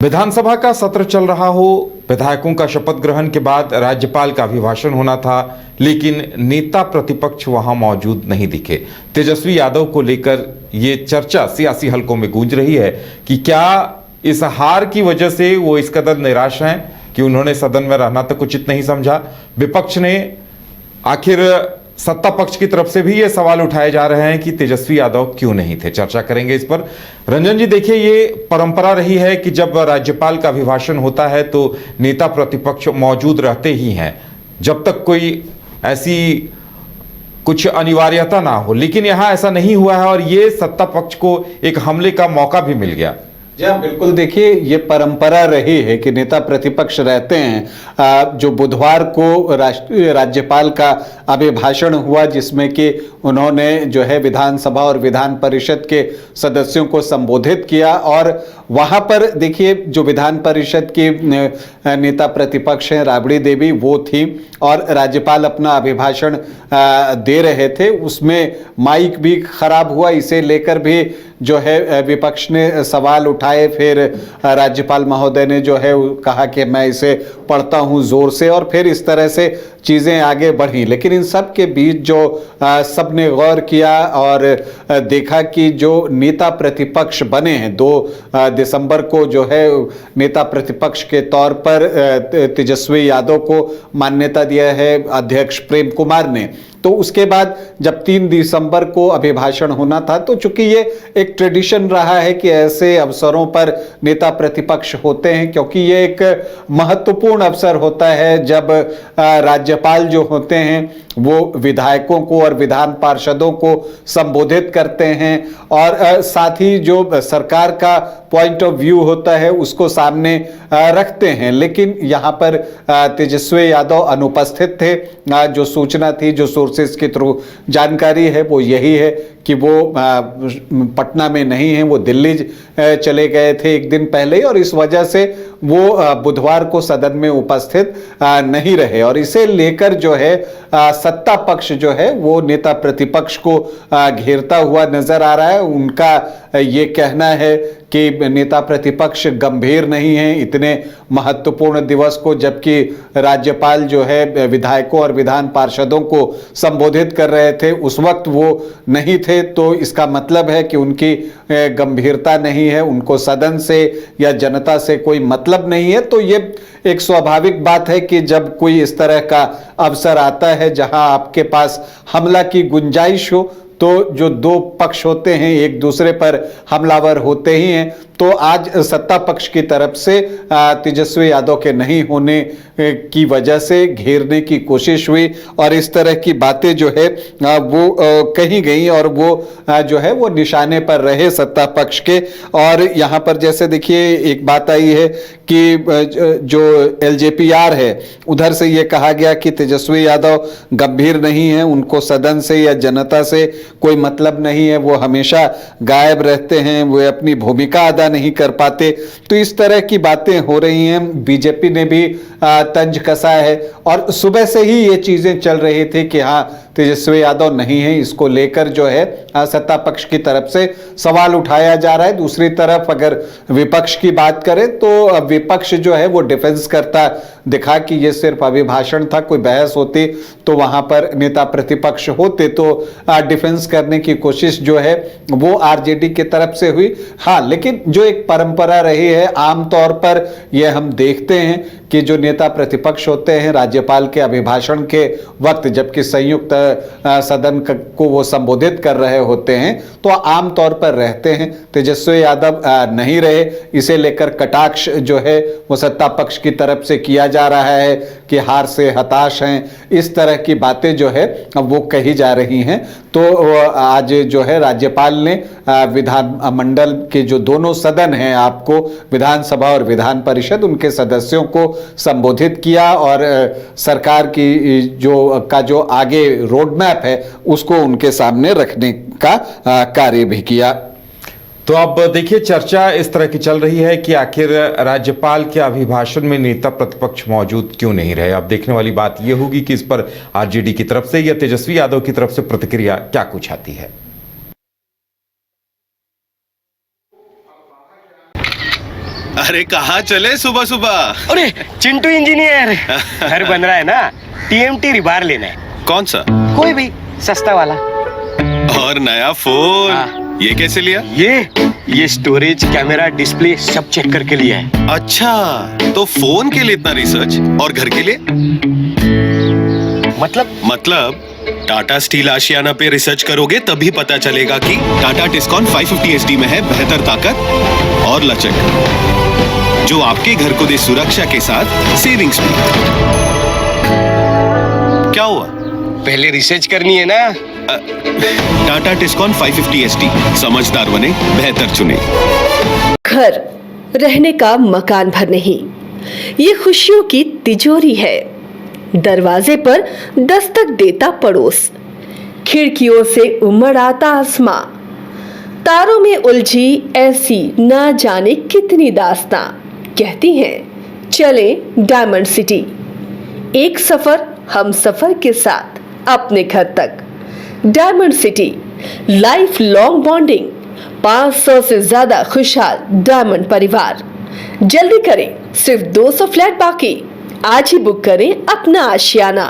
विधानसभा का सत्र चल रहा हो, विधायकों का शपथ ग्रहण के बाद राज्यपाल का अभिभाषण होना था, लेकिन नेता प्रतिपक्ष वहां मौजूद नहीं दिखे। तेजस्वी यादव को लेकर ये चर्चा सियासी हलकों में गूंज रही है कि क्या इस हार की वजह से वो इस कदर निराश हैं कि उन्होंने सदन में रहना तक उचित नहीं समझा। विपक्ष ने आखिर सत्ता पक्ष की तरफ से भी ये सवाल उठाए जा रहे हैं कि तेजस्वी यादव क्यों नहीं थे। चर्चा करेंगे इस पर। रंजन जी, देखिए, ये परंपरा रही है कि जब राज्यपाल का अभिभाषण होता है तो नेता प्रतिपक्ष मौजूद रहते ही हैं जब तक कोई ऐसी कुछ अनिवार्यता ना हो, लेकिन यहां ऐसा नहीं हुआ है और ये सत्ता पक्ष को एक हमले का मौका भी मिल गया। जी हाँ, बिल्कुल। देखिए, ये परंपरा रही है कि नेता प्रतिपक्ष रहते हैं। जो बुधवार को राज्यपाल का अभिभाषण हुआ, जिसमें कि उन्होंने जो है विधानसभा और विधान परिषद के सदस्यों को संबोधित किया, और वहाँ पर देखिए जो विधान परिषद की नेता प्रतिपक्ष हैं राबड़ी देवी, वो थी और राज्यपाल अपना अभिभाषण दे रहे थे। उसमें माइक भी खराब हुआ, इसे लेकर भी जो है विपक्ष ने सवाल उठाए। फिर राज्यपाल महोदय ने जो है कहा कि मैं इसे पढ़ता हूं जोर से, और फिर इस तरह से चीज़ें आगे बढ़ी। लेकिन इन सब के बीच जो सब ने गौर किया और देखा कि जो नेता प्रतिपक्ष बने हैं 2 दिसंबर को जो है नेता प्रतिपक्ष के तौर पर तेजस्वी यादव को मान्यता दिया है अध्यक्ष प्रेम कुमार ने। तो उसके बाद जब 3 दिसंबर को अभिभाषण होना था, तो चूंकि ये एक ट्रेडिशन रहा है कि ऐसे अवसरों पर नेता प्रतिपक्ष होते हैं, क्योंकि ये एक महत्वपूर्ण अवसर होता है जब राज्यपाल जो होते हैं वो विधायकों को और विधान पार्षदों को संबोधित करते हैं, और साथ ही जो सरकार का पॉइंट ऑफ व्यू होता है उसको सामने रखते हैं। लेकिन यहाँ पर तेजस्वी यादव अनुपस्थित थे। जो सूचना थी, जो सोर्सेस के थ्रू जानकारी है, वो यही है कि वो पटना में नहीं है, वो दिल्ली चले गए थे एक दिन पहले ही, और इस वजह से वो बुधवार को सदन में उपस्थित नहीं रहे। और इसे लेकर जो है सत्ता पक्ष जो है वो नेता प्रतिपक्ष को घेरता हुआ नजर आ रहा है। उनका ये कहना है कि नेता प्रतिपक्ष गंभीर नहीं है इतने महत्वपूर्ण दिवस को, जबकि राज्यपाल जो है विधायकों और विधान पार्षदों को संबोधित कर रहे थे, उस वक्त वो नहीं थे। तो इसका मतलब है कि उनकी गंभीरता नहीं है, उनको सदन से या जनता से कोई मतलब नहीं है। तो ये एक स्वाभाविक बात है कि जब कोई इस तरह का अवसर आता है जहां आपके पास हमला की गुंजाइश हो, तो जो 2 पक्ष होते हैं एक दूसरे पर हमलावर होते ही हैं। तो आज सत्ता पक्ष की तरफ से तेजस्वी यादव के नहीं होने की वजह से घेरने की कोशिश हुई, और इस तरह की बातें जो है वो कही गई, और वो जो है वो निशाने पर रहे सत्ता पक्ष के। और यहाँ पर जैसे देखिए एक बात आई है कि जो LJPR है उधर से ये कहा गया कि तेजस्वी यादव गंभीर नहीं है, उनको सदन से या जनता से कोई मतलब नहीं है, वो हमेशा गायब रहते हैं, वो अपनी भूमिका अदा नहीं कर पाते। तो इस तरह की बातें हो रही हैं। बीजेपी ने भी तंज कसा है, और सुबह से ही ये चीजें चल रही थी कि हाँ तेजस्वी यादव नहीं है, इसको लेकर जो है सत्ता पक्ष की तरफ से सवाल उठाया जा रहा है। दूसरी तरफ अगर विपक्ष की बात करें तो विपक्ष जो है वो डिफेंस करता दिखा कि ये सिर्फ अभिभाषण था, कोई बहस होती तो वहां पर नेता प्रतिपक्ष होते, तो डिफेंस करने की कोशिश जो है वो आरजेडी की तरफ से हुई। हाँ, लेकिन जो एक परंपरा रही है, आमतौर पर यह हम देखते हैं कि जो नेता प्रतिपक्ष होते हैं राज्यपाल के अभिभाषण के वक्त, जबकि संयुक्त सदन को वो संबोधित कर रहे होते हैं, तो आमतौर पर रहते हैं। तेजस्वी यादव नहीं रहे, इसे लेकर कटाक्ष जो है वो सत्ता पक्ष की तरफ से किया जा रहा है कि हार से हताश हैं, इस तरह की बातें जो है वो कही जा रही हैं। तो आज जो है राज्यपाल ने विधान मंडल के जो दोनों सदन हैं, आपको विधानसभा और विधान परिषद, उनके सदस्यों को संबोधित किया, और सरकार की जो आगे रोड मैप है उसको उनके सामने रखने का कार्य भी किया। तो अब देखिए, चर्चा इस तरह की चल रही है कि आखिर राज्यपाल के अभिभाषण में नेता प्रतिपक्ष मौजूद क्यों नहीं रहे। अब देखने वाली बात यह होगी कि इस पर आरजेडी की तरफ से या तेजस्वी यादव की तरफ से प्रतिक्रिया क्या कुछ आती है। अरे कहाँ चले सुबह सुबह? अरे चिंटू इंजीनियर, घर बन रहा है ना, टीएमटी रिबार लेना है। कौन सा? कोई भी सस्ता वाला। और नया फोन? हाँ। ये कैसे लिया? ये स्टोरेज, कैमरा, डिस्प्ले सब चेक करके लिया है। अच्छा, तो फोन के लिए इतना रिसर्च और घर के लिए? मतलब टाटा स्टील आशियाना पे रिसर्च करोगे तभी पता चलेगा कि टाटा टिस्कॉन 550 SD में है बेहतर ताकत और लचक, जो आपके घर को दे सुरक्षा के साथ सेविंग्स भी। क्या हुआ? पहले रिसर्च करनी है ना। टाटा टिस्कॉन 550 SD, समझदार बने, बेहतर चुने। घर रहने का मकान भर नहीं, ये खुशियों की तिजोरी है। दरवाजे पर दस्तक देता पड़ोस, खिड़कियों से उमड़ आता आसमां, तारों में उलझी ऐसी ना जाने कितनी दास्तां। कहती हैं चले डायमंड सिटी, एक सफर हम सफर के साथ अपने घर तक। Diamond city, life long bonding, 500 से ज्यादा खुशहाल डायमंड परिवार। जल्दी करें, सिर्फ 200 फ्लैट बाकी। आज ही बुक करें अपना आशियाना।